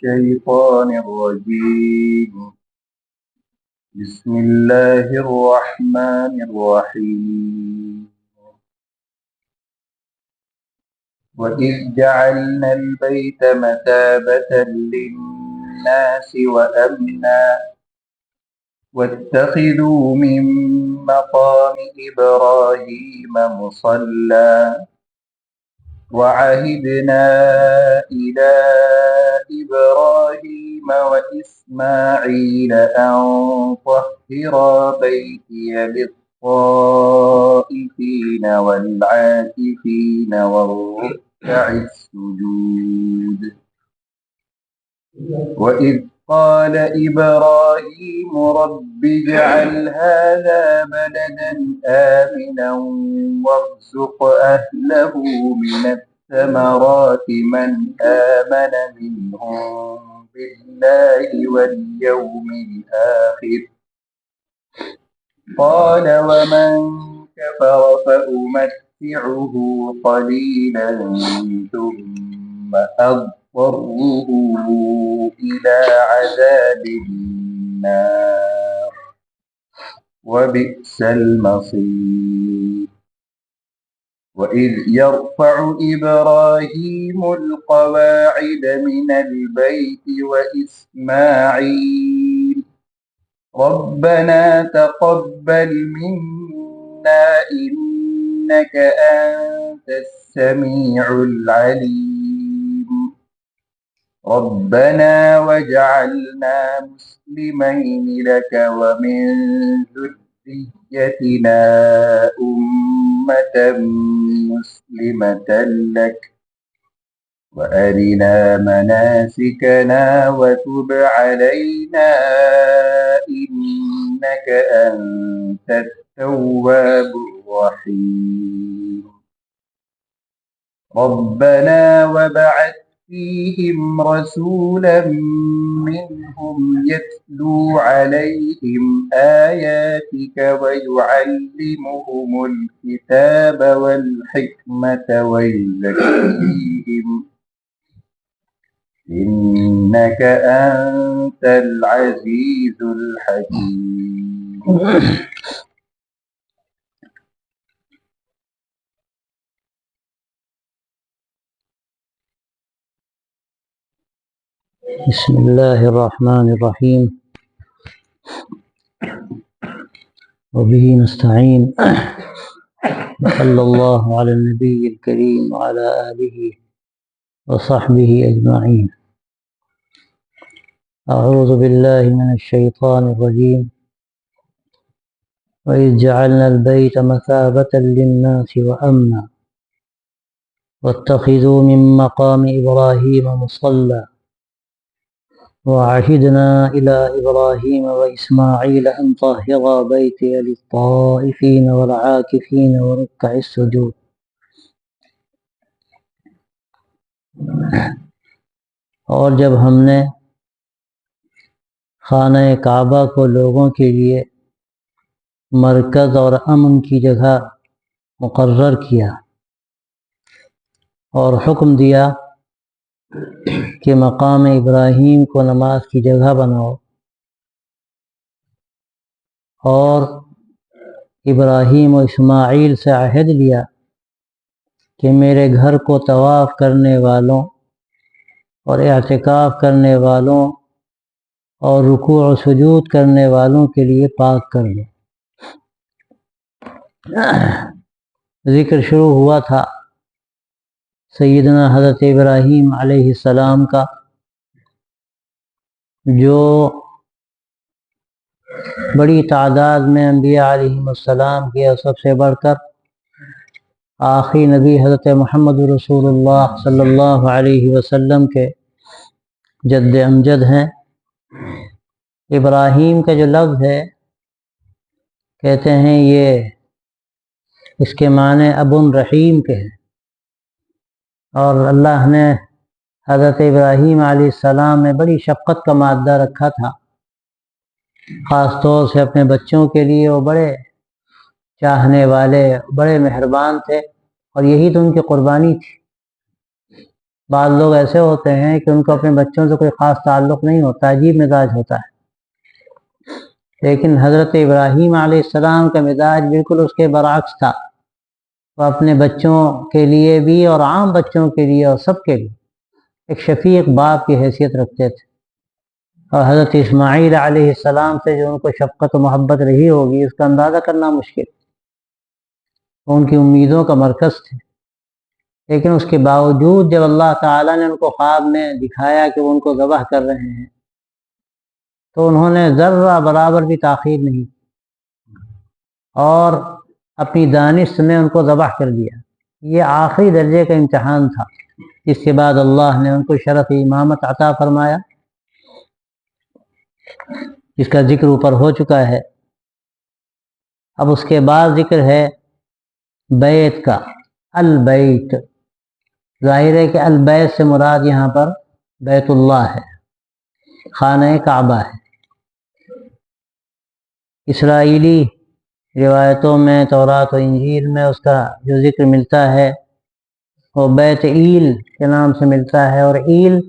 الشيطان الرجيم. بسم الله الرحمن الرحيم. وإذ جعلنا البيت مثابة للناس وأمنا واتخذوا من مقام إبراهيم مصلى وعهدنا إلى إبراهيم وإسماعيل أن طهرا بيتي للطائفين والعاكفين والركع السجود. وإذ قال إبراهيم رب اجعل هذا بلدا آمنا وارزق أهله من الثمرات من آمن منهم بالله واليوم الآخر. قال ومن كفر فأمتعه قليلا ثم أضطره إلى عذاب النار وبئس المصير. وإذ يرفع إبراهيم القواعد من البيت وإسماعيل ربنا تقبل منا إنك أنت السميع العليم ربنا واجعلنا مسلمين لك ومن ذريتنا أمة مسلمة لك وأرنا مناسكنا وتب علينا إنك أنت التواب الرحيم. ربنا وبعث فيهم رسولا منهم يتلو عليهم آياتك ويعلمهم الكتاب والحكمة ويزكيهم إنك أنت العزيز الحكيم. بسم الله الرحمن الرحيم وبه نستعين صلى الله على النبي الكريم وعلى آله وصحبه أجمعين. أعوذ بالله من الشيطان الرجيم. وإذ جعلنا البيت مثابة للناس وأمنا واتخذوا من مقام إبراهيم مصلى وعهدنا إلى إبراهيم وإسماعيل أن طهرا بيتي للطائفين والعاكفين وركع السجود. اور جب ہم نے خانہ کعبہ کو لوگوں کے لیے مرکز اور امن کی جگہ مقرر کیا اور حکم دیا کہ مقام ابراہیم کو نماز کی جگہ بناؤ اور ابراہیم و اسماعیل سے عہد لیا کہ میرے گھر کو طواف کرنے والوں اور اعتکاف کرنے والوں اور رکوع و سجود کرنے والوں کے لیے پاک کر دو۔ ذکر شروع ہوا تھا سیدنا حضرت ابراہیم علیہ السلام کا، جو بڑی تعداد میں انبیاء علیہ السلام کے سب سے بڑھ کر آخری نبی حضرت محمد رسول اللہ صلی اللہ علیہ وسلم کے جد امجد ہیں۔ ابراہیم کا جو لفظ ہے کہتے ہیں یہ اس کے معنی ابن رحیم کے ہیں، اور اللہ نے حضرت ابراہیم علیہ السلام میں بڑی شفقت کا مادہ رکھا تھا، خاص طور سے اپنے بچوں کے لیے وہ بڑے چاہنے والے، بڑے مہربان تھے، اور یہی تو ان کی قربانی تھی۔ بعض لوگ ایسے ہوتے ہیں کہ ان کو اپنے بچوں سے کوئی خاص تعلق نہیں ہوتا، عجیب مزاج ہوتا ہے، لیکن حضرت ابراہیم علیہ السلام کا مزاج بالکل اس کے برعکس تھا۔ وہ اپنے بچوں کے لیے بھی اور عام بچوں کے لیے اور سب کے لیے ایک شفیق باپ کی حیثیت رکھتے تھے، اور حضرت اسماعیل علیہ السلام سے جو ان کو شفقت و محبت رہی ہوگی اس کا اندازہ کرنا مشکل، وہ ان کی امیدوں کا مرکز تھے۔ لیکن اس کے باوجود جب اللہ تعالیٰ نے ان کو خواب میں دکھایا کہ وہ ان کو ذبح کر رہے ہیں تو انہوں نے ذرہ برابر بھی تاخیر نہیں اور اپنی دانش میں ان کو ذبح کر دیا۔ یہ آخری درجے کا امتحان تھا، جس کے بعد اللہ نے ان کو شرف امامت عطا فرمایا، جس کا ذکر اوپر ہو چکا ہے۔ اب اس کے بعد ذکر ہے بیت کا، البیت۔ ظاہر ہے کہ البیت سے مراد یہاں پر بیت اللہ ہے، خانہ کعبہ ہے۔ اسرائیلی روایتوں میں، تورات و انجیل میں اس کا جو ذکر ملتا ہے وہ بیت ایل کے نام سے ملتا ہے، اور ایل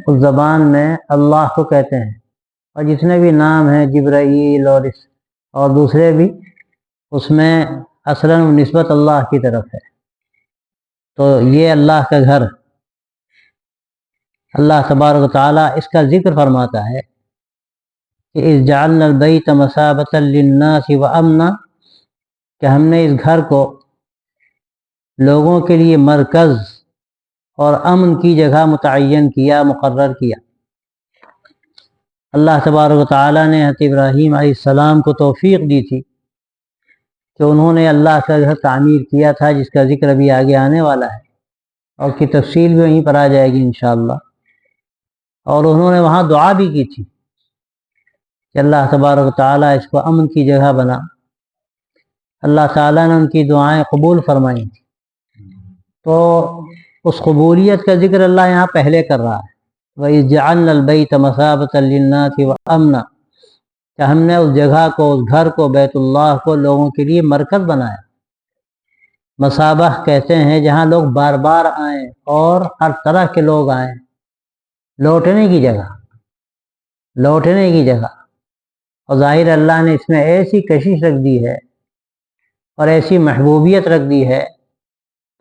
اس زبان میں اللہ کو کہتے ہیں، اور جتنے بھی نام ہیں جبرائیل اور دوسرے بھی، اس میں اصلاً نسبت اللہ کی طرف ہے۔ تو یہ اللہ کا گھر، اللہ تبارک و تعالیٰ اس کا ذکر فرماتا ہے کہ اذ جعلنا البیت مثابۃ للناس وامنا، کہ ہم نے اس گھر کو لوگوں کے لیے مرکز اور امن کی جگہ متعین کیا، مقرر کیا۔ اللہ تبارک و تعالیٰ نے حضرت ابراہیم علیہ السلام کو توفیق دی تھی کہ انہوں نے اللہ کا گھر تعمیر کیا تھا، جس کا ذکر ابھی آگے آنے والا ہے اور کی تفصیل بھی وہیں پر آ جائے گی انشاءاللہ۔ اور انہوں نے وہاں دعا بھی کی تھی کہ اللہ تبارک و تعالیٰ اس کو امن کی جگہ بنا۔ اللہ تعالیٰ نے ان کی دعائیں قبول فرمائیں، تو اس قبولیت کا ذکر اللہ یہاں پہلے کر رہا ہے۔ وَإِذْ جَعَلْنَا الْبَيْتَ مَثَابَةً لِلنَّاسِ وَأَمْنًا، کہ ہم نے اس جگہ کو، اس گھر کو، بیت اللہ کو لوگوں کے لیے مرکز بنایا۔ مثابہ کہتے ہیں جہاں لوگ بار بار آئیں اور ہر طرح کے لوگ آئیں، لوٹنے کی جگہ، لوٹنے کی جگہ۔ اور ظاہر اللہ نے اس میں ایسی کشش رکھ دی ہے اور ایسی محبوبیت رکھ دی ہے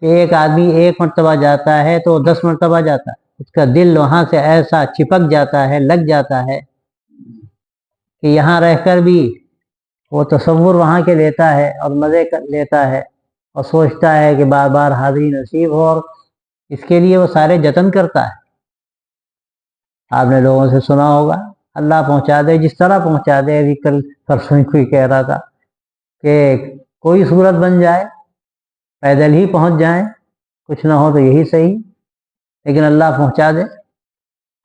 کہ ایک آدمی ایک مرتبہ جاتا ہے تو 10 مرتبہ جاتا ہے، اس کا دل وہاں سے ایسا چپک جاتا ہے، لگ جاتا ہے کہ یہاں رہ کر بھی وہ تصور وہاں کے لیتا ہے اور مزے لیتا ہے اور سوچتا ہے کہ بار بار حاضری نصیب ہو، اور اس کے لیے وہ سارے جتن کرتا ہے۔ آپ نے لوگوں سے سنا ہوگا، اللہ پہنچا دے، جس طرح پہنچا دے۔ ابھی کل پرسوں کوئی کہہ رہا تھا کہ کوئی صورت بن جائے، پیدل ہی پہنچ جائیں، کچھ نہ ہو تو یہی صحیح، لیکن اللہ پہنچا دے۔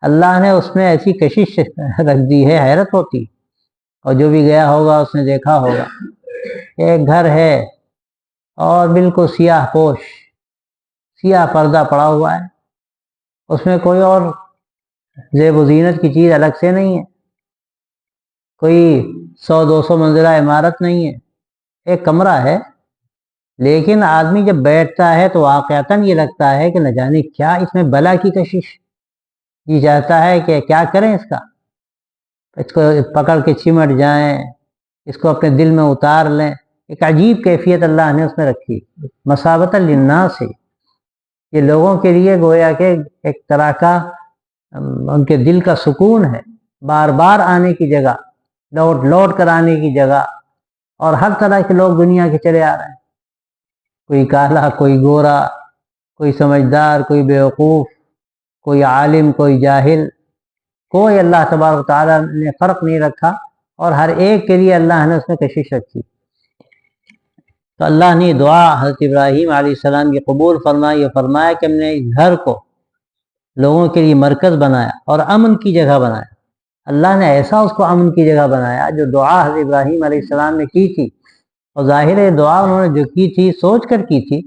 اللہ نے اس میں ایسی کشش رکھ دی ہے، حیرت ہوتی۔ اور جو بھی گیا ہوگا اس نے دیکھا ہوگا کہ ایک گھر ہے اور بالکل سیاہ پوش، سیاہ پردہ پڑا ہوا ہے، اس میں کوئی اور زیب و زینت کی چیز الگ سے نہیں ہے، کوئی 100-200 منزلہ عمارت نہیں ہے، ایک کمرہ ہے۔ لیکن آدمی جب بیٹھتا ہے تو واقعتاً یہ لگتا ہے کہ نہ جانے کیا اس میں بلا کی کشش، یہ چاہتا ہے کہ کیا کریں اس کا، اس کو پکڑ کے چمٹ جائیں، اس کو اپنے دل میں اتار لیں۔ ایک عجیب کیفیت اللہ نے اس میں رکھی، مثابۃ للناس ہے، یہ لوگوں کے لیے گویا کہ ایک طرح کا ان کے دل کا سکون ہے، بار بار آنے کی جگہ، لوٹ لوٹ کر آنے کی جگہ۔ اور ہر طرح کے لوگ دنیا کے چلے آ رہے ہیں، کوئی کالا، کوئی گورا، کوئی سمجھدار، کوئی بیوقوف، کوئی عالم، کوئی جاہل، کوئی اللہ تبارک و تعالیٰ نے فرق نہیں رکھا، اور ہر ایک کے لیے اللہ نے اس میں کشش رکھی۔ تو اللہ نے دعا حضرت ابراہیم علیہ السلام کی قبول فرمائی اور فرمایا کہ ہم نے اس گھر کو لوگوں کے لیے مرکز بنایا اور امن کی جگہ بنایا۔ اللہ نے ایسا اس کو امن کی جگہ بنایا جو دعا حضرت ابراہیم علیہ السلام نے کی تھی، اور ظاہر ہے دعا انہوں نے جو کی تھی سوچ کر کی تھی۔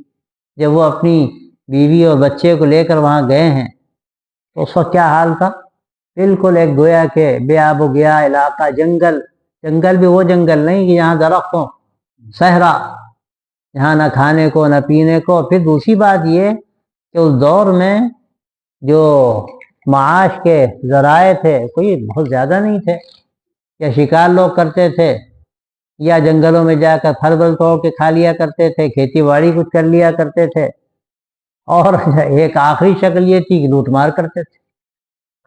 جب وہ اپنی بیوی اور بچے کو لے کر وہاں گئے ہیں تو اس وقت کیا حال تھا؟ بالکل ایک گویا کہ بے آب و گیا علاقہ، جنگل، جنگل بھی وہ جنگل نہیں کہ یہاں درخت ہوں، صحرا، یہاں نہ کھانے کو نہ پینے کو۔ پھر دوسری بات یہ کہ اس دور میں جو معاش کے ذرائع تھے کوئی بہت زیادہ نہیں تھے، یا شکار لوگ کرتے تھے یا جنگلوں میں جا کر پھل بل توڑ کے کھا لیا کرتے تھے، کھیتی باڑی کچھ کر لیا کرتے تھے، اور ایک آخری شکل یہ تھی کہ لوٹ مار کرتے تھے۔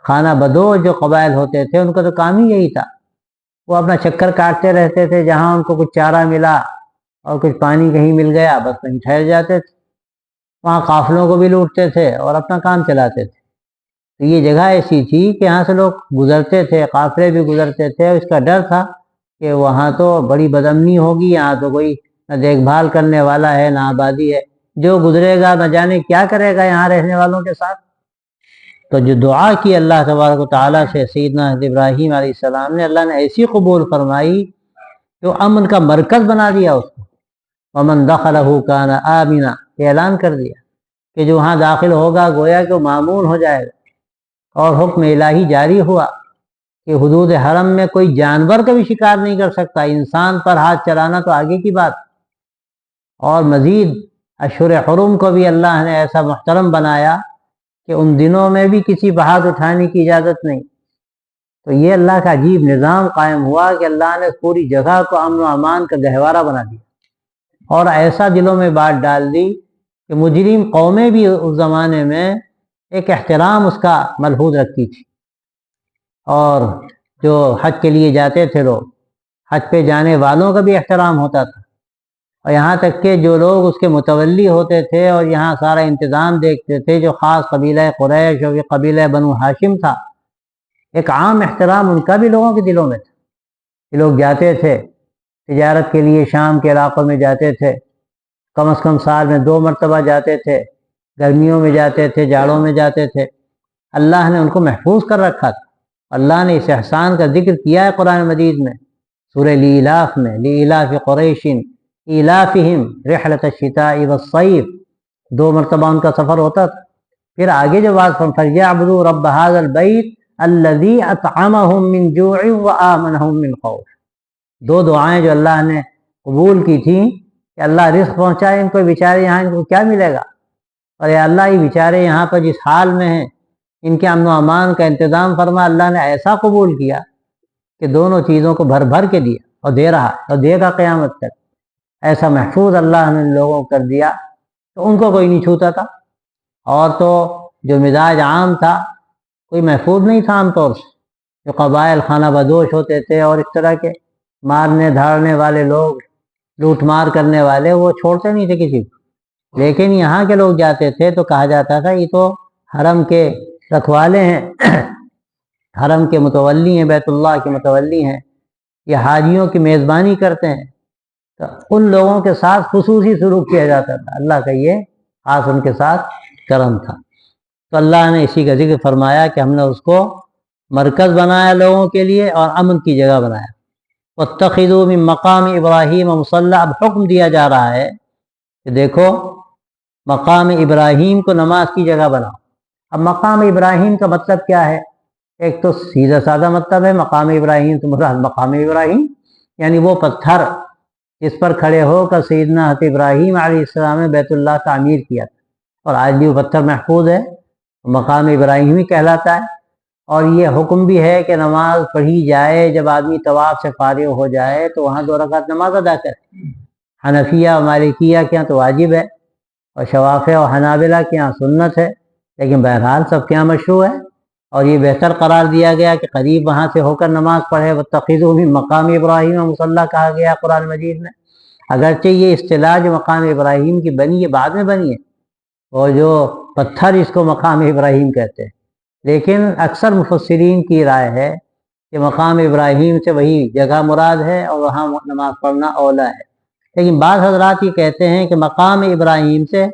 خانہ بدوش جو قبائل ہوتے تھے ان کا تو کام ہی یہی تھا، وہ اپنا چکر کاٹتے رہتے تھے، جہاں ان کو کچھ چارہ ملا اور کچھ پانی کہیں مل گیا بس وہیں ٹھہر جاتے تھے، وہاں قافلوں کو بھی لوٹتے تھے اور اپنا کام چلاتے تھے۔ تو یہ جگہ ایسی تھی کہ یہاں سے لوگ گزرتے تھے، قافلے بھی گزرتے تھے، اور اس کا ڈر تھا کہ وہاں تو بڑی بدامنی ہوگی، یہاں تو کوئی نہ دیکھ بھال کرنے والا ہے نہ آبادی ہے، جو گزرے گا نہ جانے کیا کرے گا یہاں رہنے والوں کے ساتھ۔ تو جو دعا کی اللہ تبارک و تعالیٰ سے سیدنا حضرت ابراہیم علیہ السلام نے، اللہ نے ایسی قبول فرمائی جو امن کا مرکز بنا دیا اس کو۔ ومن دخلہ کان آمنا، یہ اعلان کر دیا کہ جو وہاں داخل ہوگا گویا کہ وہ مامون ہو جائے گا، اور حکم الہی جاری ہوا کہ حدود حرم میں کوئی جانور کا بھی شکار نہیں کر سکتا، انسان پر ہاتھ چلانا تو آگے کی بات۔ اور مزید اشہر حرم کو بھی اللہ نے ایسا محترم بنایا کہ ان دنوں میں بھی کسی پر ہاتھ اٹھانے کی اجازت نہیں۔ تو یہ اللہ کا عجیب نظام قائم ہوا کہ اللہ نے پوری جگہ کو امن و امان کا گہوارہ بنا دیا، اور ایسا دلوں میں بات ڈال دی کہ مجرم قومیں بھی اس زمانے میں ایک احترام اس کا ملحوظ رکھتی تھی، اور جو حج کے لیے جاتے تھے لوگ، حج پہ جانے والوں کا بھی احترام ہوتا تھا، اور یہاں تک کہ جو لوگ اس کے متولی ہوتے تھے اور یہاں سارا انتظام دیکھتے تھے، جو خاص قبیلہ قریش اور یہ قبیلہ بنو ہاشم تھا، ایک عام احترام ان کا بھی لوگوں کے دلوں میں تھا۔ یہ لوگ جاتے تھے تجارت کے لیے، شام کے علاقوں میں جاتے تھے، کم از کم سال میں 2 مرتبہ جاتے تھے، گرمیوں میں جاتے تھے، جاڑوں میں جاتے تھے۔ اللہ نے ان کو محفوظ کر رکھا تھا۔ اللہ نے اس احسان کا ذکر کیا ہے قرآن مجید میں، سورہ لیلاف میں، لیلاف قریش ایلافہم رحلۃ الشتاء والصیف، 2 مرتبہ ان کا سفر ہوتا تھا۔ پھر آگے جو بات فَلْيَعْبُدُوا رَبَّ هَذَا الْبَيْتِ الَّذِي أَطْعَمَهُم مِّن جُوعٍ وَآمَنَهُم مِّن خَوْفٍ۔ 2 دعائیں جو اللہ نے قبول کی تھیں کہ اللہ رزق پہنچائے ان کو، بیچارے یہاں ان کو کیا ملے گا، اور یا اللہ یہ بیچارے یہاں پر جس حال میں ہیں ان کے امن و امان کا انتظام فرما۔ اللہ نے ایسا قبول کیا کہ دونوں چیزوں کو بھر بھر کے دیا، اور دے رہا اور دے گا قیامت تک۔ ایسا محفوظ اللہ نے لوگوں کو کر دیا تو ان کو کوئی نہیں چھوتا تھا۔ اور تو جو مزاج عام تھا کوئی محفوظ نہیں تھا عام طور سے، جو قبائل خانہ بدوش ہوتے تھے اور اس طرح کے مارنے دھاڑنے والے لوگ، لوٹ مار کرنے والے، وہ چھوڑتے نہیں تھے کسی کو۔ لیکن یہاں کے لوگ جاتے تھے تو کہا جاتا تھا یہ تو حرم کے رکھوالے ہیں، حرم کے متولی ہیں، بیت اللہ کے متولی ہیں، یہ حاجیوں کی میزبانی کرتے ہیں۔ تو ان لوگوں کے ساتھ خصوصی سلوک کیا جاتا تھا، اللہ کا یہ خاص ان کے ساتھ کرم تھا۔ تو اللہ نے اسی کا ذکر فرمایا کہ ہم نے اس کو مرکز بنایا لوگوں کے لیے اور امن کی جگہ بنایا۔ وَاتَّخِذُوا مِن مَقَامِ إِبْرَاهِيمَ مُصَلًّى، اب حکم دیا جا رہا ہے کہ دیکھو مقام ابراہیم کو نماز کی جگہ بناؤ۔ اب مقام ابراہیم کا مطلب کیا ہے؟ ایک تو سیدھا سادہ مطلب ہے مقام ابراہیم تو مراد مقام ابراہیم، یعنی وہ پتھر جس پر کھڑے ہو کر سیدنا حضرت ابراہیم علیہ السلام نے بیت اللہ تعمیر کیا تھا، اور آج بھی وہ پتھر محفوظ ہے، مقام ابراہیمی کہلاتا ہے۔ اور یہ حکم بھی ہے کہ نماز پڑھی جائے، جب آدمی طواف سے فارغ ہو جائے تو وہاں 2 رکعت نماز ادا کرے۔ حنفیہ اور مالکیہ کے یہاں تو واجب ہے، اور شوافع اور حنابلہ کے یہاں سنت ہے، لیکن بہرحال سب کے یہاں مشروع ہے، اور یہ بہتر قرار دیا گیا کہ قریب وہاں سے ہو کر نماز پڑھے۔ وَاتَّخِذُوا مِن مَقَامِ إِبْرَاهِيمَ مُصَلًّى کہا گیا قرآن مجید میں۔ اگرچہ یہ اصطلاح جو مقام ابراہیم کی بنی ہے بعد میں بنی ہے، اور جو پتھر اس کو مقام ابراہیم کہتے ہیں، لیکن اکثر مفسرین کی رائے ہے کہ مقام ابراہیم سے وہی جگہ مراد ہے اور وہاں نماز پڑھنا اولا ہے۔ لیکن بعض حضرات یہ کہتے ہیں کہ مقام ابراہیم سے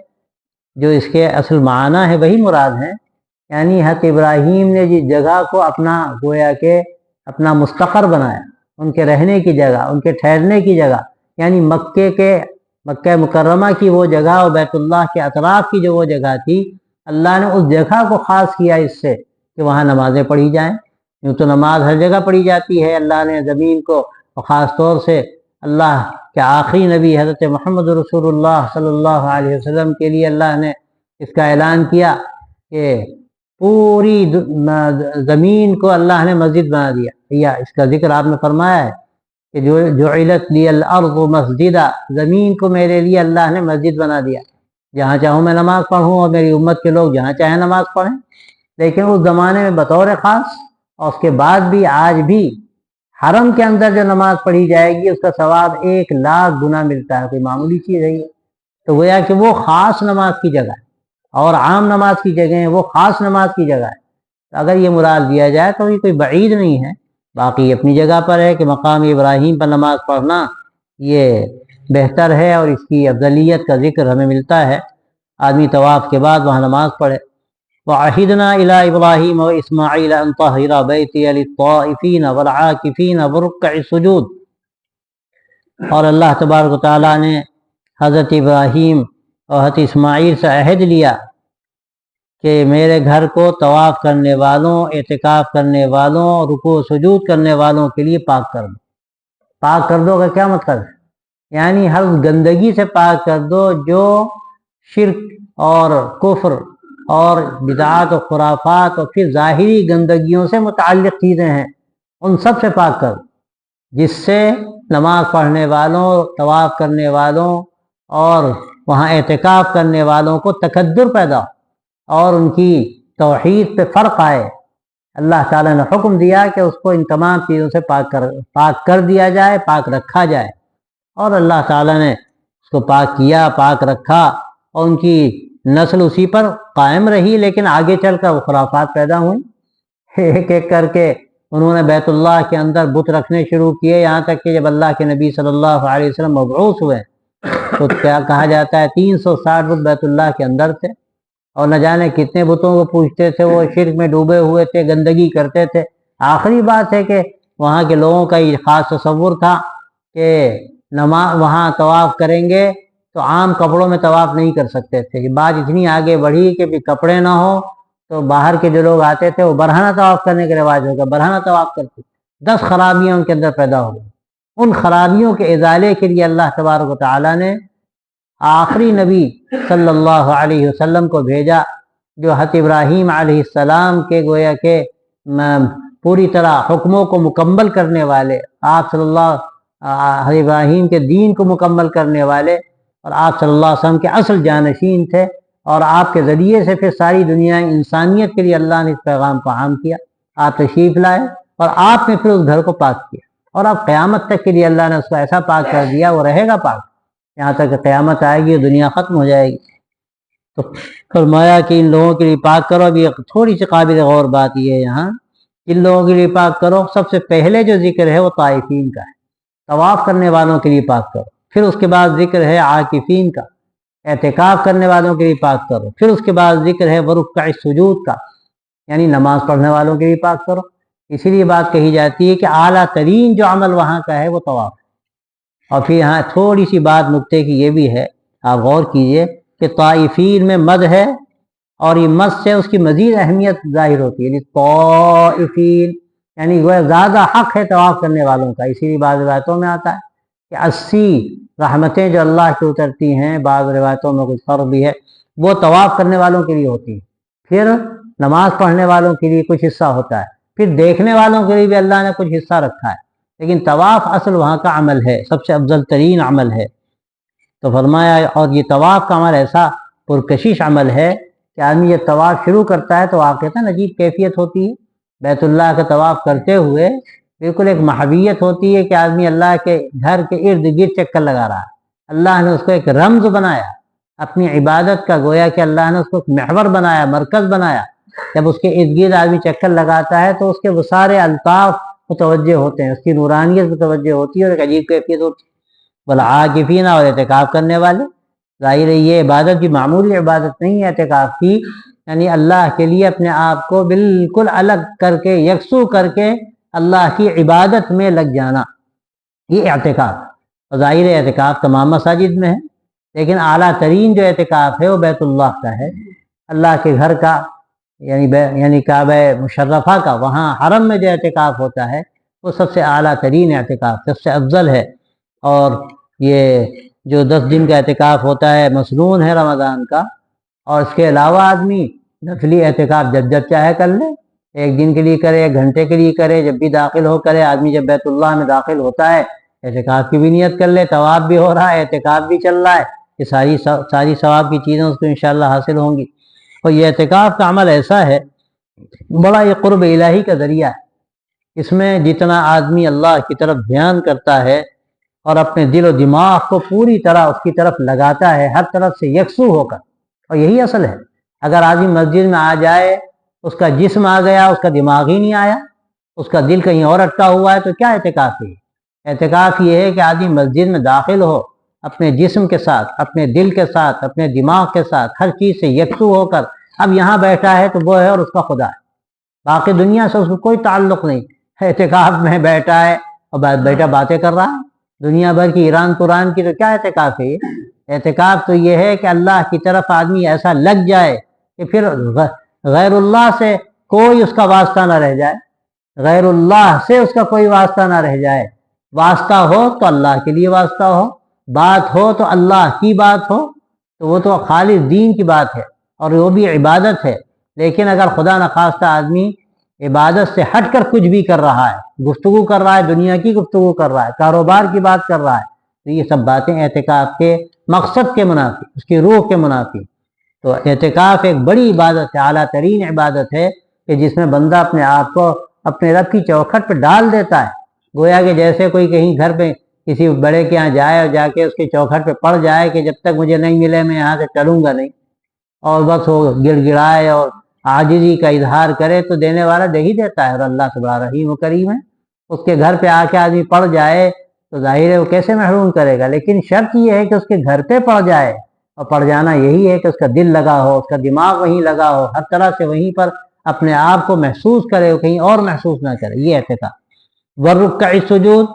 جو اس کے اصل معنی ہے وہی مراد ہے، یعنی حضرت ابراہیم نے جس جگہ کو اپنا گویا کہ اپنا مستقر بنایا، ان کے رہنے کی جگہ، ان کے ٹھہرنے کی جگہ، یعنی مکہ مکرمہ کی وہ جگہ اور بیت اللہ کے اطراف کی جو وہ جگہ تھی، اللہ نے اس جگہ کو خاص کیا اس سے کہ وہاں نمازیں پڑھی جائیں۔ یوں تو نماز ہر جگہ پڑھی جاتی ہے، اللہ نے زمین کو اور خاص طور سے اللہ کے آخری نبی حضرت محمد رسول اللہ صلی اللہ علیہ وسلم کے لیے اللہ نے اس کا اعلان کیا کہ پوری زمین کو اللہ نے مسجد بنا دیا. یا اس کا ذکر آپ نے فرمایا ہے کہ جو جعلت لی الارض مسجدا، زمین کو میرے لیے اللہ نے مسجد بنا دیا، جہاں چاہوں میں نماز پڑھوں اور میری امت کے لوگ جہاں چاہیں نماز پڑھیں. لیکن اس زمانے میں بطور خاص، اور اس کے بعد بھی آج بھی حرم کے اندر جو نماز پڑھی جائے گی اس کا ثواب 1,00,000 گنا ملتا ہے. کوئی معمولی چیز ہے یہ؟ تو گویا کہ وہ خاص نماز کی جگہ ہے اور عام نماز کی جگہ ہے، وہ خاص نماز کی جگہ ہے. اگر یہ مراد دیا جائے تو یہ کوئی بعید نہیں ہے. باقی اپنی جگہ پر ہے کہ مقام ابراہیم پر نماز پڑھنا یہ بہتر ہے اور اس کی افضلیت کا ذکر ہمیں ملتا ہے. آدمی طواف کے بعد وہاں نماز پڑھے. وَعَهِدْنَا إِلَىٰ إِبْرَاهِيمَ وَإِسْمَاعِيلَ أَن طَهِّرَ بَيْتِيَ لِلطَّائِفِينَ وَالْعَاكِفِينَ وَالرُّكَّعِ السُّجُودِ. اور اللہ تبارک و تعالیٰ نے حضرت ابراہیم اور حضرت اسماعیل سے عہد لیا کہ میرے گھر کو طواف کرنے والوں، اعتکاف کرنے والوں، رکوع و سجود کرنے والوں کے لیے پاک کر دو. پاک کر دو کا کیا مطلب ہے؟ یعنی ہر گندگی سے پاک کر دو جو شرک اور کفر اور بدعات و خرافات اور پھر ظاہری گندگیوں سے متعلق چیزیں ہیں، ان سب سے پاک کر دو، جس سے نماز پڑھنے والوں، طواف کرنے والوں اور وہاں اعتکاف کرنے والوں کو تکدر پیدا ہو اور ان کی توحید پہ فرق آئے. اللہ تعالیٰ نے حکم دیا کہ اس کو ان تمام چیزوں سے پاک کر دیا جائے، پاک رکھا جائے. اور اللہ تعالیٰ نے اس کو پاک کیا، پاک رکھا، اور ان کی نسل اسی پر قائم رہی. لیکن آگے چل کر وہ خرافات پیدا ہوئیں، ایک ایک کر کے انہوں نے بیت اللہ کے اندر بت رکھنے شروع کیے، یہاں تک کہ جب اللہ کے نبی صلی اللہ علیہ وسلم مبعوث ہوئے تو کیا کہا جاتا ہے 360 بت بیت اللہ کے اندر تھے، اور نہ جانے کتنے بتوں کو پوجتے تھے. وہ شرک میں ڈوبے ہوئے تھے، گندگی کرتے تھے. آخری بات ہے کہ وہاں کے لوگوں کا یہ خاص تصور تھا کہ نماز وہاں طواف کریں گے تو عام کپڑوں میں طواف نہیں کر سکتے تھے. کہ بات اتنی آگے بڑھی کہ کپڑے نہ ہو تو باہر کے جو لوگ آتے تھے وہ برہنہ طواف کرنے کے رواج ہو گیا، برہنہ طواف کرتے تھے. 10 خرابیاں ان کے اندر پیدا ہو گئی. ان خرابیوں کے ازالے کے لیے اللہ تبارک و تعالیٰ نے آخری نبی صلی اللہ علیہ وسلم کو بھیجا، جو حضرت ابراہیم علیہ السلام کے گویا کہ پوری طرح حکموں کو مکمل کرنے والے، آپ صلی اللہ حضرت ابراہیم کے دین کو مکمل کرنے والے، اور آپ صلی اللہ علیہ وسلم کے اصل جانشین تھے. اور آپ کے ذریعے سے پھر ساری دنیا انسانیت کے لیے اللہ نے اس پیغام کو عام کیا. آپ تشریف لائے اور آپ نے پھر اس گھر کو پاک کیا، اور اب قیامت تک کے لیے اللہ نے اس کو ایسا پاک کر دیا وہ رہے گا پاک یہاں تک کہ قیامت آئے گی، دنیا ختم ہو جائے گی. تو فرمایا کہ ان لوگوں کے لیے پاک کرو. اب یہ تھوڑی سی قابل غور بات یہ ہے، یہاں ان لوگوں کے لیے پاک کرو. سب سے پہلے جو ذکر ہے وہ طائفین کا ہے، طواف کرنے والوں کے لیے پاک کرو. پھر اس کے بعد ذکر ہے عاکفین کا، اعتکاف کرنے والوں کے لیے پاک کرو. پھر اس کے بعد ذکر ہے ورکع السجود کا، یعنی نماز پڑھنے والوں کے لیے پاک کرو. اسی لیے بات کہی جاتی ہے کہ اعلیٰ ترین جو عمل وہاں کا ہے وہ طواف ہے. اور پھر یہاں تھوڑی سی بات نکتے کی یہ بھی ہے، آپ غور کیجئے کہ طائفین میں مد ہے، اور یہ مد سے اس کی مزید اہمیت ظاہر ہوتی ہے. طائفین یعنی وہ زیادہ حق ہے طواف کرنے والوں کا. اسی لیے بعض روایتوں میں آتا ہے کہ 80 رحمتیں جو اللہ کی اترتی ہیں، بعض روایتوں میں کچھ فرق بھی ہے، وہ طواف کرنے والوں کے لیے ہوتی ہیں. پھر نماز پڑھنے والوں کے لیے کچھ حصہ ہوتا ہے، پھر دیکھنے والوں کے لیے بھی اللہ نے کچھ حصہ رکھا ہے. لیکن طواف اصل وہاں کا عمل ہے، سب سے افضل ترین عمل ہے. تو فرمایا، اور یہ طواف کا عمل ایسا پرکشش عمل ہے کہ آدمی یہ طواف شروع کرتا ہے تو واقعتاً عجیب کیفیت ہوتی ہے. بیت اللہ کا طواف کرتے ہوئے بالکل ایک محبیت ہوتی ہے کہ آدمی اللہ کے گھر کے ارد گرد چکر لگا رہا ہے. اللہ نے اس کو ایک رمز بنایا اپنی عبادت کا، گویا کہ اللہ نے اس کو ایک محور بنایا، مرکز بنایا. جب اس کے ارد گرد آدمی چکر لگاتا ہے تو اس کے وہ سارے الطاف متوجہ ہوتے ہیں، اس کی نورانیت متوجہ ہوتی ہے اور ایک عجیب کیفیت ہوتی ہے. والعاکفین، اور اعتکاف کرنے والے. ظاہر ہے یہ عبادت بھی معمولی عبادت نہیں ہے اعتکاف کی، یعنی اللہ کے لیے اپنے آپ کو بالکل الگ کر کے، یکسو کر کے اللہ کی عبادت میں لگ جانا، یہ اعتکاف. اور ظاہر ہے اعتکاف تمام مساجد میں ہے، لیکن اعلیٰ ترین جو اعتکاف ہے وہ بیت اللہ کا ہے، اللہ کے گھر کا، یعنی کعبہ مشرفہ کا. وہاں حرم میں جو اعتکاف ہوتا ہے وہ سب سے اعلیٰ ترین اعتکاف، سب سے افضل ہے. اور یہ جو 10 دن کا اعتکاف ہوتا ہے، مسنون ہے رمضان کا، اور اس کے علاوہ آدمی نفلی اعتکاف جب جب چاہے کر لے، 1 دن کے لیے کرے، 1 گھنٹے کے لیے کرے، جب بھی داخل ہو کرے۔ آدمی جب بیت اللہ میں داخل ہوتا ہے اعتکاف کی بھی نیت کر لے، طواف بھی ہو رہا ہے، اعتکاف بھی چل رہا ہے، یہ ساری ثواب کی چیزیں اس کو انشاءاللہ حاصل ہوں گی۔ اور یہ اعتکاف کا عمل ایسا ہے، بڑا یہ قرب الہی کا ذریعہ ہے۔ اس میں جتنا آدمی اللہ کی طرف دھیان کرتا ہے اور اپنے دل و دماغ کو پوری طرح اس کی طرف لگاتا ہے، ہر طرف سے یکسو ہو کر، اور یہی اصل ہے۔ اگر آدمی مسجد میں آ جائے، اس کا جسم آ گیا، اس کا دماغ ہی نہیں آیا، اس کا دل کہیں اور اٹکا ہوا ہے، تو کیا اعتکاف ہے؟ اعتکاف یہ ہے کہ آدمی مسجد میں داخل ہو، اپنے جسم کے ساتھ، اپنے دل کے ساتھ، اپنے دماغ کے ساتھ، ہر چیز سے یکسو ہو کر، اب یہاں بیٹھا ہے تو وہ ہے اور اس کا خدا ہے، باقی دنیا سے اس کو کوئی تعلق نہیں۔ اعتکاف میں بیٹھا ہے اور بیٹھا باتیں کر رہا ہے دنیا بھر کی، ایران قرآن کی، تو کیا اعتکاف ہے یہ؟ اعتکاف تو یہ ہے کہ اللہ کی طرف آدمی ایسا لگ جائے کہ پھر غیر اللہ سے کوئی اس کا واسطہ نہ رہ جائے، غیر اللہ سے اس کا کوئی واسطہ نہ رہ جائے۔ واسطہ ہو تو اللہ کے لیے واسطہ ہو، بات ہو تو اللہ کی بات ہو، تو وہ تو خالص دین کی بات ہے اور وہ بھی عبادت ہے۔ لیکن اگر خدا نخواستہ آدمی عبادت سے ہٹ کر کچھ بھی کر رہا ہے، گفتگو کر رہا ہے، دنیا کی گفتگو کر رہا ہے، کاروبار کی بات کر رہا ہے، تو یہ سب باتیں اعتکاف کے مقصد کے منافی، اس کی روح کے منافی۔ تو اعتکاف ایک بڑی عبادت ہے، اعلیٰ ترین عبادت ہے، کہ جس میں بندہ اپنے آپ کو اپنے رب کی چوکھٹ پہ ڈال دیتا ہے، گویا کہ جیسے کوئی کہیں گھر پہ کسی بڑے کے یہاں جائے اور جا کے اس کی چوکھٹ پہ پڑ جائے کہ جب تک مجھے نہیں ملے میں یہاں سے چلوں گا نہیں، اور بس وہ گڑ گڑائے اور عاجزی کا اظہار کرے، تو دینے والا دے ہی دیتا ہے، اور اللہ تبارک رحیم و کریم ہے۔ اس کے گھر پہ آ کے آدمی پڑ جائے تو ظاہر ہے وہ کیسے محروم کرے گا، لیکن شرط یہ ہے کہ اس کے گھر پہ پڑ جائے، اور پڑ جانا یہی ہے کہ اس کا دل لگا ہو، اس کا دماغ وہیں لگا ہو، ہر طرح سے وہیں پر اپنے آپ کو محسوس کرے، کہیں اور محسوس نہ کرے، یہ اعتکاف۔ والرکع السجود،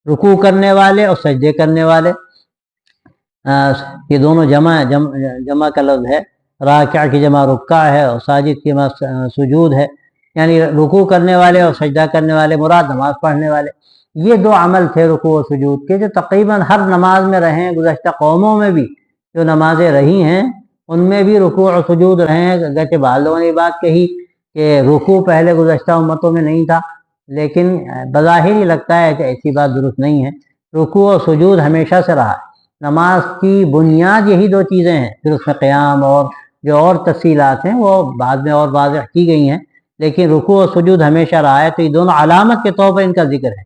رکوع کرنے والے اور سجدے کرنے والے، یہ دونوں جمع کا لفظ ہے۔ راکع کی جمع رکع ہے اور ساجد کی جمع سجود ہے، یعنی رکوع کرنے والے اور سجدہ کرنے والے، مراد نماز پڑھنے والے۔ یہ 2 عمل تھے رکوع و سجود کے، جو تقریباً ہر نماز میں رہے ہیں، گزشتہ قوموں میں بھی جو نمازیں رہی ہیں ان میں بھی رکوع و سجود رہے ہیں۔ گرچہ بعض لوگوں نے بات کہی کہ رکوع پہلے گزشتہ امتوں میں نہیں تھا، لیکن بظاہر ہی لگتا ہے کہ ایسی بات درست نہیں ہے، رکوع و سجود ہمیشہ سے رہا ہے۔ نماز کی بنیاد یہی 2 چیزیں ہیں، پھر اس میں قیام اور جو اور تفصیلات ہیں وہ بعد میں اور واضح کی گئی ہیں، لیکن رکوع و سجود ہمیشہ رہا ہے۔ تو یہ دونوں علامت کے طور پر ان کا ذکر ہے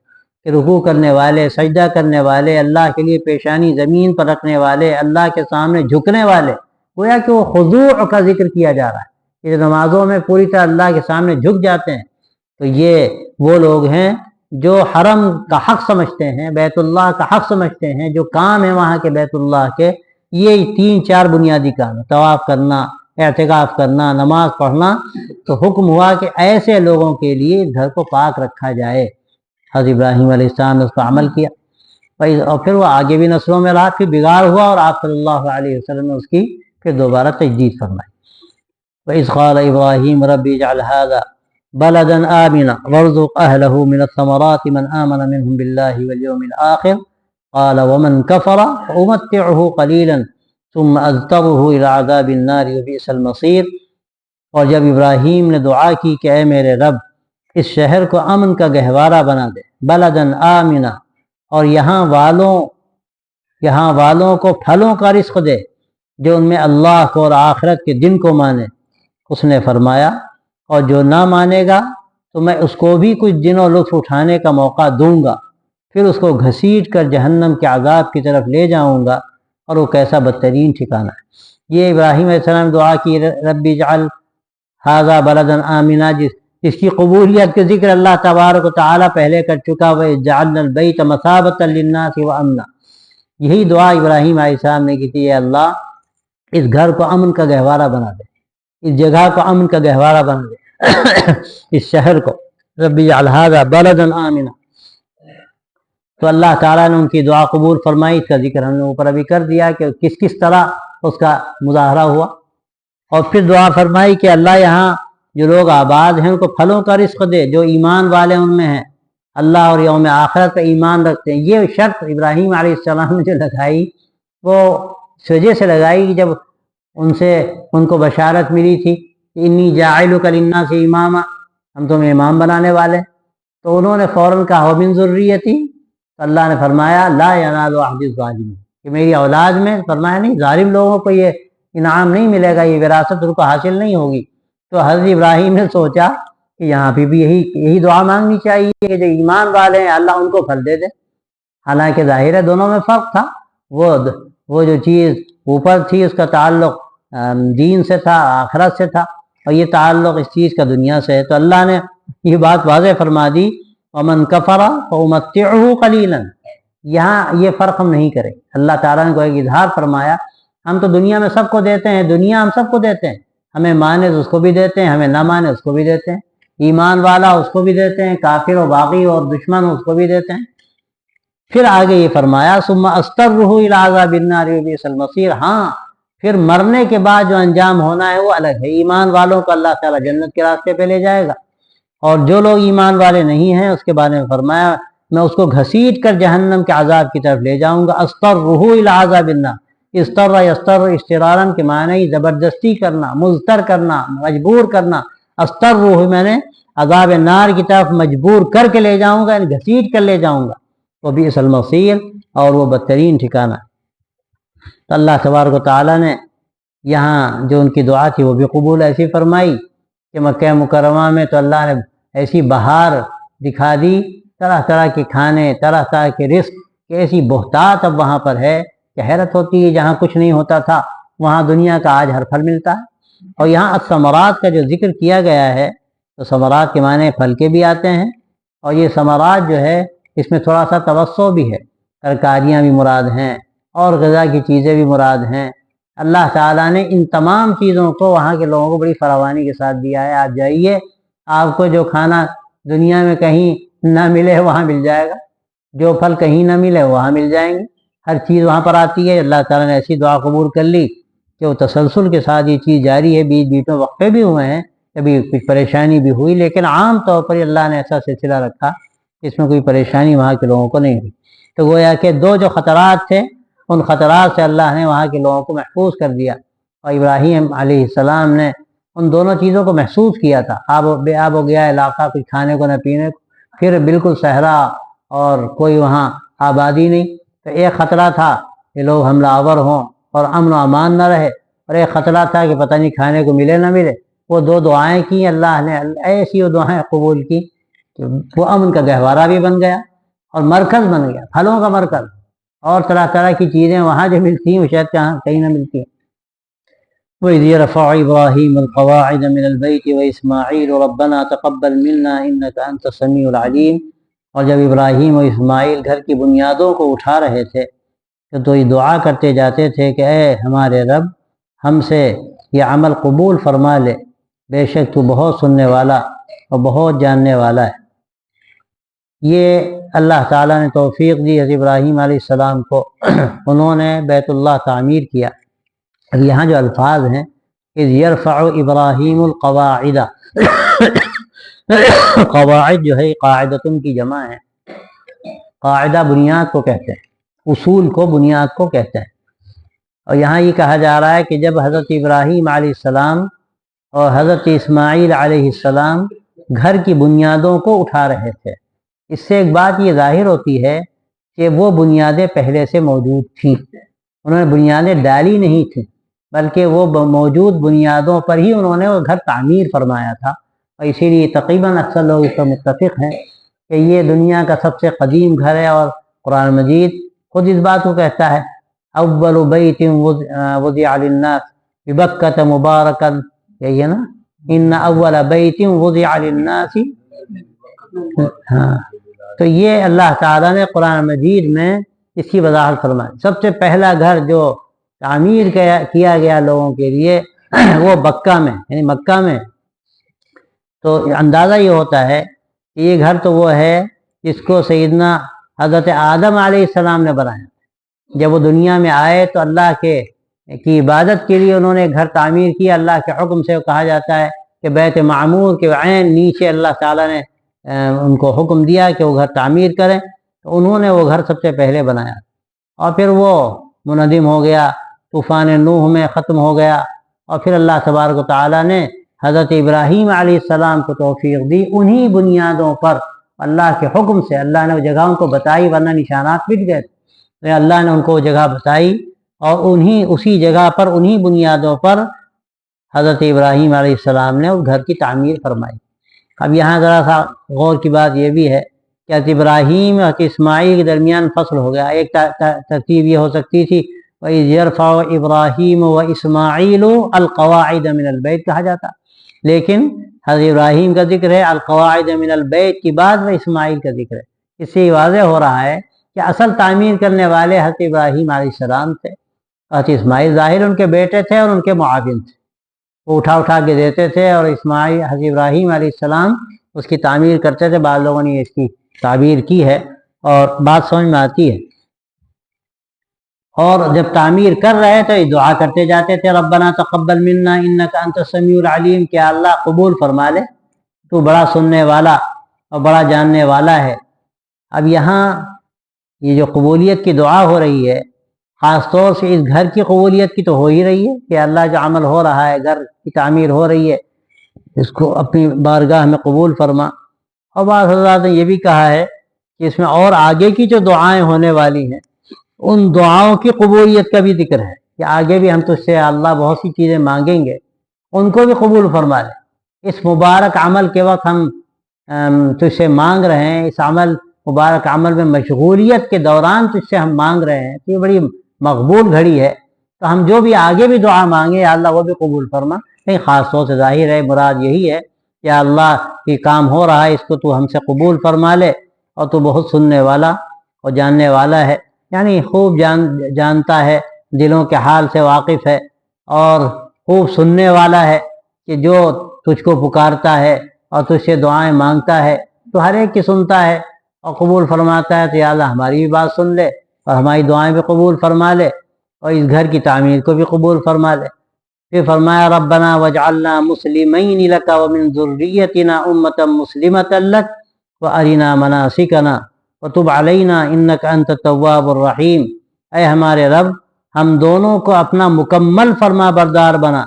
کہ رکوع کرنے والے، سجدہ کرنے والے، اللہ کے لیے پیشانی زمین پر رکھنے والے، اللہ کے سامنے جھکنے والے، گویا کہ وہ خضوع کا ذکر کیا جا رہا ہے، یہ نمازوں میں پوری طرح اللہ کے سامنے جھک جاتے ہیں۔ تو یہ وہ لوگ ہیں جو حرم کا حق سمجھتے ہیں، بیت اللہ کا حق سمجھتے ہیں، جو کام ہے وہاں کے بیت اللہ کے، یہ 3-4 بنیادی کام ہیں، طواف کرنا، اعتکاف کرنا، نماز پڑھنا۔ تو حکم ہوا کہ ایسے لوگوں کے لیے گھر کو پاک رکھا جائے۔ حضرت ابراہیم علیہ السلام نے اس پر عمل کیا، اور پھر وہ آگے بھی نسلوں میں رہا، پھر بگاڑ ہوا اور آپ صلی اللہ علیہ وسلم نے اس کی پھر دوبارہ تجدید فرمائی۔ وَإِذْ قَالَ إِبْرَاهِيمُ رَبِّ اجْعَلْ هَذَا بَلَدًا آمِنًا وَارْزُقْ أَهْلَهُ مِنَ الثَّمَرَاتِ مَنْ آمَنَ مِنْهُمْ بِاللَّهِ وَالْيَوْمِ الْآخِرِ قَالَ وَمَنْ كَفَرَ فَأُمَتِّعُهُ قَلِيلًا ثُمَّ أَضْطَرُّهُ إِلَى عَذَابِ النَّارِ وَبِئْسَ الْمَصِيرُ۔ اور جب ابراہیم نے دعا کی کہ اے میرے رب اس شہر کو امن کا گہوارہ بنا دے، بلدن آمنا، اور یہاں والوں کو پھلوں کا رزق دے جو ان میں اللہ کو اور آخرت کے دن کو مانے۔ اس نے فرمایا اور جو نہ مانے گا تو میں اس کو بھی کچھ دنوں لطف اٹھانے کا موقع دوں گا، پھر اس کو گھسیٹ کر جہنم کے عذاب کی طرف لے جاؤں گا، اور وہ کیسا بدترین ٹھکانہ ہے۔ یہ ابراہیم علیہ السلام دعا کی رب اجعل ھذا بلدا آمنا، جس کی قبولیت کے ذکر اللہ تبارک و تعالیٰ پہلے کر چکا، وَجَعَلْنَا الْبَيْتَ مَثَابَةً لِلنَّاسِ وَأَمْنًا۔ یہی دعا ابراہیم علیہ السلام نے کی تھی، اے اللہ اس گھر کو امن کا گہوارہ بنا دے، اس جگہ کو امن کا گہوارہ بنا دے، اس شہر کو، رب اجعل ھذا بلدا آمنا۔ تو اللہ تعالیٰ نے ان کی دعا قبول فرمائی۔ اس کا ذکر ہم نے اوپر ابھی کر دیا کہ کس طرح اس کا مظاہرہ ہوا، اور پھر دعا فرمائی کہ اللہ یہاں جو لوگ آباد ہیں ان کو پھلوں کا رزق دے، جو ایمان والے ان میں ہیں، اللہ اور یوم آخرت پہ ایمان رکھتے ہیں۔ یہ شرط ابراہیم علیہ السلام نے جو لگائی وہ اس وجہ سے لگائی کہ جب ان کو بشارت ملی تھی کہ انی جاعلک للناس اماما، ہم تمہیں امام بنانے والے، تو انہوں نے فوراً کہا ومن ذریتی، تو اللہ نے فرمایا لا ینال عہد الظالمین، کہ میری اولاد میں، فرمایا نہیں ظالم لوگوں کو یہ انعام نہیں ملے گا، یہ وراثت ان کو حاصل نہیں ہوگی۔ تو حضرت ابراہیم نے سوچا کہ یہاں پہ بھی یہی دعا مانگنی چاہیے کہ جو ایمان والے ہیں اللہ ان کو پھل دے دے۔ حالانکہ ظاہر ہے دونوں میں فرق تھا، وہ جو چیز اوپر تھی اس کا تعلق دین سے تھا، آخرت سے تھا، اور یہ تعلق اس چیز کا دنیا سے ہے۔ تو اللہ نے یہ بات واضح فرما دی ومن کفر فامتعه قلیلا، یہاں یہ فرق ہم نہیں کریں۔ اللہ تعالیٰ نے کو ایک اظہار فرمایا، ہم تو دنیا میں سب کو دیتے ہیں، دنیا ہم سب کو دیتے ہیں، ہمیں مانے تو اس کو بھی دیتے ہیں، ہمیں نہ مانے اس کو بھی دیتے ہیں، ایمان والا اس کو بھی دیتے ہیں، کافر و باغی اور دشمن اس کو بھی دیتے ہیں۔ پھر آگے یہ فرمایا ثم استرہ الی عذاب النار وبئس المصیر، ہاں پھر مرنے کے بعد جو انجام ہونا ہے وہ الگ ہے۔ ایمان والوں کو اللہ تعالیٰ جنت کے راستے پہ لے جائے گا، اور جو لوگ ایمان والے نہیں ہیں اس کے بارے میں فرمایا میں اس کو گھسیٹ کر جہنم کے عذاب کی طرف لے جاؤں گا۔ استرہ الی عذاب النار، استر یستر استرارن کے معنی زبردستی کرنا، مضطر کرنا، مجبور کرنا۔ استرہ میں نے عذاب النار کی طرف مجبور کر کے لے جاؤں گا، یعنی گھسیٹ کر لے جاؤں گا۔ وبئس المصیر، اور وہ بدترین ٹھکانہ۔ تو اللہ تبارک و تعالیٰ نے یہاں جو ان کی دعا تھی وہ بھی قبول ایسی فرمائی کہ مکہ مکرمہ میں تو اللہ نے ایسی بہار دکھا دی، طرح طرح کے کھانے، طرح طرح کے رزق، کہ ایسی بہتات اب وہاں پر ہے کہ حیرت ہوتی ہے۔ جہاں کچھ نہیں ہوتا تھا وہاں دنیا کا آج ہر پھل ملتا ہے۔ اور یہاں الثمرات کا جو ذکر کیا گیا ہے تو ثمرات کے معنی پھل کے بھی آتے ہیں، اور یہ ثمرات جو ہے اس میں تھوڑا سا توسع بھی ہے، ترکاریاں بھی مراد ہیں اور غذا کی چیزیں بھی مراد ہیں۔ اللہ تعالیٰ نے ان تمام چیزوں کو وہاں کے لوگوں کو بڑی فراوانی کے ساتھ دیا ہے۔ آپ جائیے، آپ کو جو کھانا دنیا میں کہیں نہ ملے وہاں مل جائے گا، جو پھل کہیں نہ ملے وہاں مل جائیں گے، ہر چیز وہاں پر آتی ہے۔ اللہ تعالیٰ نے ایسی دعا قبول کر لی کہ وہ تسلسل کے ساتھ یہ چیز جاری ہے، بیچ بیچ میں وقفے بھی ہوئے ہیں، کبھی کچھ پریشانی بھی ہوئی، لیکن عام طور پر اللہ نے ایسا سلسلہ رکھا اس میں کوئی پریشانی وہاں کے لوگوں کو نہیں ہوئی۔ تو گویا کہ دو جو خطرات تھے ان خطرات سے اللہ نے وہاں کے لوگوں کو محفوظ کر دیا، اور ابراہیم علیہ السلام نے ان دونوں چیزوں کو محسوس کیا تھا۔ آب بے آب ہو گیا علاقہ، کچھ کھانے کو نہ پینے کو، پھر بالکل صحرا اور کوئی وہاں آبادی نہیں۔ تو ایک خطرہ تھا کہ لوگ حملہ آور ہوں اور امن و امان نہ رہے، اور ایک خطرہ تھا کہ پتہ نہیں کھانے کو ملے نہ ملے۔ وہ دو دعائیں کی اللہ نے، ایسی وہ دعائیں قبول کی کہ وہ امن کا گہوارہ بھی بن گیا اور مرکز بن گیا، پھلوں کا مرکز، اور طرح طرح کی چیزیں وہاں جو ملتی ہیں وہ شاید کہیں نہ ملتی ہیں۔ وَإِذْ يَرْفَعُ إِبْرَاهِيمُ الْقَوَاعِدَ مِنَ الْبَيْتِ وَإِسْمَاعِيلُ رَبَّنَا تَقَبَّلْ مِنَّا إِنَّكَ أَنْتَ السَّمِيعُ الْعَلِيمُ، اور جب ابراہیم اور اسماعیل گھر کی بنیادوں کو اٹھا رہے تھے تو یہ دعا کرتے جاتے تھے کہ اے ہمارے رب، ہم سے یہ عمل قبول فرما لے، بے شک تو بہت سننے والا اور بہت جاننے والا ہے۔ یہ اللہ تعالیٰ نے توفیق دی حضرت ابراہیم علیہ السلام کو، انہوں نے بیت اللہ تعمیر کیا۔ اب یہاں جو الفاظ ہیں اذ یرفع ابراہیم القواعد، قواعد جو ہے قاعدتن کی جمع ہے، قاعدہ بنیاد کو کہتے ہیں، اصول کو بنیاد کو کہتے ہیں۔ اور یہاں یہ کہا جا رہا ہے کہ جب حضرت ابراہیم علیہ السلام اور حضرت اسماعیل علیہ السلام گھر کی بنیادوں کو اٹھا رہے تھے، اس سے ایک بات یہ ظاہر ہوتی ہے کہ وہ بنیادیں پہلے سے موجود تھیں، انہوں نے بنیادیں ڈالی نہیں تھیں، بلکہ وہ موجود بنیادوں پر ہی انہوں نے وہ گھر تعمیر فرمایا تھا۔ اور اسی لیے تقریباً اکثر لوگ اس پر متفق ہیں کہ یہ دنیا کا سب سے قدیم گھر ہے، اور قرآن مجید خود اس بات کو کہتا ہے اول بیت وضع للناس ببکۃ مبارکا، یہی ہے نا، ان اول بیت وضع للناس۔ ہاں، تو یہ اللہ تعالیٰ نے قرآن مجید میں اس کی وضاحت فرمائی۔ سب سے پہلا گھر جو تعمیر کیا گیا لوگوں کے لیے وہ مکہ میں، یعنی مکہ میں۔ تو اندازہ یہ ہوتا ہے کہ یہ گھر تو وہ ہے جس کو سیدنا حضرت آدم علیہ السلام نے بنایا۔ جب وہ دنیا میں آئے تو اللہ کی عبادت کے لیے انہوں نے گھر تعمیر کیا، اللہ کے حکم سے کہا جاتا ہے کہ بیت معمور کے عین نیچے اللہ تعالیٰ نے ان کو حکم دیا کہ وہ گھر تعمیر کریں، تو انہوں نے وہ گھر سب سے پہلے بنایا، اور پھر وہ منہدم ہو گیا، طوفان نوح میں ختم ہو گیا، اور پھر اللہ تبارک و تعالیٰ نے حضرت ابراہیم علیہ السلام کو توفیق دی انہی بنیادوں پر، اللہ کے حکم سے اللہ نے وہ جگہ ان کو بتائی، ورنہ نشانات مٹ گئے تھے، اللہ نے ان کو وہ جگہ بتائی اور اسی جگہ پر انہی بنیادوں پر حضرت ابراہیم علیہ السلام نے اس گھر کی تعمیر فرمائی۔ اب یہاں ذرا سا غور کی بات یہ بھی ہے کہ حضرت ابراہیم اور اسماعیل کے درمیان فصل ہو گیا۔ ایک ترتیب یہ ہو سکتی تھی وَإِذْ يَرْفَعُ إِبْرَاهِيمُ وَإِسْمَاعِيلُ الْقَوَاعِدَ مِنَ الْبَيْتِ کہا جاتا، لیکن حضرت ابراہیم کا ذکر ہے القواعد من البیت کی بعد میں اسماعیل کا ذکر ہے۔ اس سے واضح ہو رہا ہے کہ اصل تعمیر کرنے والے حضرت ابراہیم علیہ السلام تھے، حضرت اسماعیل ظاہر ان کے بیٹے تھے اور ان کے معاون تھے، وہ اٹھا کے دیتے تھے، اور اسماعیل حضرت ابراہیم علیہ السلام اس کی تعمیر کرتے تھے۔ بعض لوگوں نے اس کی تعبیر کی ہے اور بات سمجھ میں آتی ہے، اور جب تعمیر کر رہے تو یہ دعا کرتے جاتے تھے ربنا تقبل منا انک انت السمیع العلیم، کہ اللہ قبول فرما لے، تو بڑا سننے والا اور بڑا جاننے والا ہے۔ اب یہاں یہ جو قبولیت کی دعا ہو رہی ہے، خاص طور سے اس گھر کی قبولیت کی تو ہو ہی رہی ہے کہ اللہ جو عمل ہو رہا ہے، گھر کی تعمیر ہو رہی ہے، اس کو اپنی بارگاہ میں قبول فرما۔ اور بعض حضرات نے یہ بھی کہا ہے کہ اس میں اور آگے کی جو دعائیں ہونے والی ہیں ان دعاؤں کی قبولیت کا بھی ذکر ہے کہ آگے بھی ہم تجھ سے اللہ بہت سی چیزیں مانگیں گے، ان کو بھی قبول فرما لے۔ اس مبارک عمل کے وقت ہم تجھ سے مانگ رہے ہیں، اس مبارک عمل میں مشغولیت کے دوران تجھ سے ہم مانگ رہے ہیں، یہ بڑی مقبول گھڑی ہے، تو ہم جو بھی آگے بھی دعا مانگے یا اللہ وہ بھی قبول فرما۔ نہیں، خاص طور سے ظاہر ہے مراد یہی ہے کہ اللہ کی کام ہو رہا ہے، اس کو تو ہم سے قبول فرما لے، اور تو بہت سننے والا اور جاننے والا ہے، یعنی خوب جانتا ہے، دلوں کے حال سے واقف ہے، اور خوب سننے والا ہے کہ جو تجھ کو پکارتا ہے اور تجھ سے دعائیں مانگتا ہے تو ہر ایک کی سنتا ہے اور قبول فرماتا ہے۔ تو یا اللہ ہماری بھی بات سن لے اور ہماری دعائیں بھی قبول فرما لے، اور اس گھر کی تعمیر کو بھی قبول فرما لے۔ پھر فرمایا ربنا وجعلنا مسلمین لک ومن ذریتنا امة مسلمة لک وارنا مناسکنا وتب علینا انک انت التواب الرحیم۔ اے ہمارے رب، ہم دونوں کو اپنا مکمل فرما بردار بنا،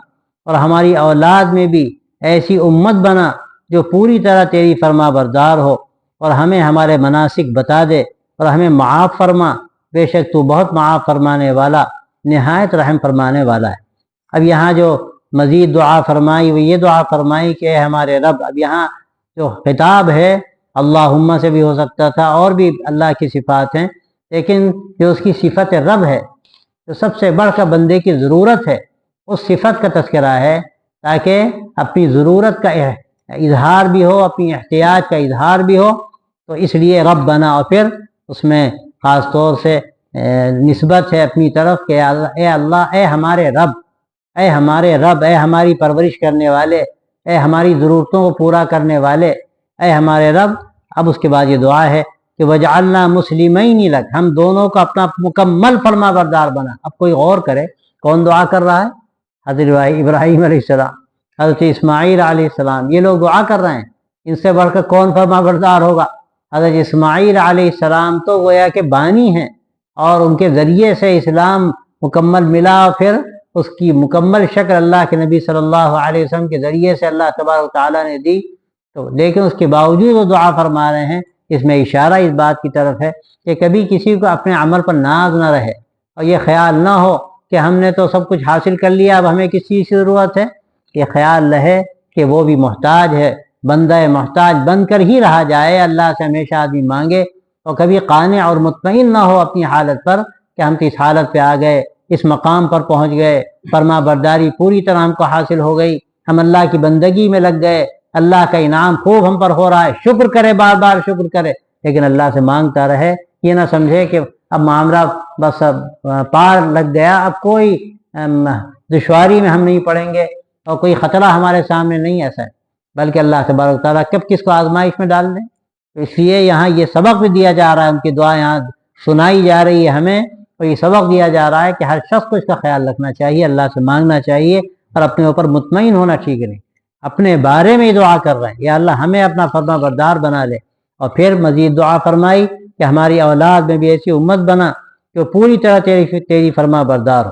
اور ہماری اولاد میں بھی ایسی امت بنا جو پوری طرح تیری فرما بردار ہو، اور ہمیں ہمارے مناسک بتا دے اور ہمیں معاف فرما، بے شک تو بہت معاف فرمانے والا نہایت رحم فرمانے والا ہے۔ اب یہاں جو مزید دعا فرمائی وہ یہ دعا فرمائی کہ اے ہمارے رب۔ اب یہاں جو خطاب ہے اللہم سے بھی ہو سکتا تھا، اور بھی اللہ کی صفات ہیں، لیکن جو اس کی صفت رب ہے، جو سب سے بڑھ کر بندے کی ضرورت ہے، اس صفت کا تذکرہ ہے، تاکہ اپنی ضرورت کا اظہار بھی ہو، اپنی احتیاج کا اظہار بھی ہو، تو اس لیے رب بنا، اور پھر اس میں خاص طور سے نسبت ہے اپنی طرف کہ اے اللہ، اے ہمارے رب، اے ہمارے رب، اے ہماری پرورش کرنے والے، اے ہماری ضرورتوں کو پورا کرنے والے، اے ہمارے رب۔ اب اس کے بعد یہ دعا ہے کہ وجعلنا مسلمین لک، ہم دونوں کو اپنا مکمل فرما بردار بنا۔ اب کوئی غور کرے کون دعا کر رہا ہے؟ حضرت ابراہیم علیہ السلام، حضرت اسماعیل علیہ السلام، یہ لوگ دعا کر رہے ہیں، ان سے بڑھ کر کون فرما بردار ہوگا؟ حضرت اسماعیل علیہ السلام تو گویا کہ بانی ہیں، اور ان کے ذریعے سے اسلام مکمل ملا، اور پھر اس کی مکمل شکل اللہ کے نبی صلی اللہ علیہ وسلم کے ذریعے سے اللہ تبارک و تعالیٰ نے دی، تو لیکن اس کے باوجود وہ دعا فرما رہے ہیں۔ اس میں اشارہ اس بات کی طرف ہے کہ کبھی کسی کو اپنے عمل پر ناز نہ رہے، اور یہ خیال نہ ہو کہ ہم نے تو سب کچھ حاصل کر لیا، اب ہمیں کس چیز کی ضرورت ہے۔ یہ خیال رہے کہ وہ بھی محتاج ہے، بندہ محتاج بن کر ہی رہا جائے، اللہ سے ہمیشہ آدمی مانگے، اور کبھی قانع اور مطمئن نہ ہو اپنی حالت پر کہ ہم تو اس حالت پہ آ گئے، اس مقام پر پہنچ گئے، فرما برداری پوری طرح ہم کو حاصل ہو گئی، ہم اللہ کی بندگی میں لگ گئے، اللہ کا انعام خوب ہم پر ہو رہا ہے، شکر کرے، بار بار شکر کرے، لیکن اللہ سے مانگتا رہے۔ یہ نہ سمجھے کہ اب معاملہ بس پار لگ گیا، اب کوئی دشواری میں ہم نہیں پڑیں گے اور کوئی خطرہ ہمارے سامنے نہیں، ایسا ہے، بلکہ اللہ تبارک و تعالیٰ کب کس کو آزمائش میں ڈال دیں۔ اس لیے یہاں یہ سبق بھی دیا جا رہا ہے، ان کی دعا یہاں سنائی جا رہی ہے ہمیں، اور یہ سبق دیا جا رہا ہے کہ ہر شخص کو اس کا خیال رکھنا چاہیے، اللہ سے مانگنا چاہیے، اور اپنے اوپر مطمئن ہونا ٹھیک نہیں، اپنے بارے میں دعا کر رہے ہیں یا اللہ ہمیں اپنا فرما بردار بنا لے۔ اور پھر مزید دعا فرمائی کہ ہماری اولاد میں بھی ایسی امت بنا جو پوری طرح تیری فرما بردار ہو۔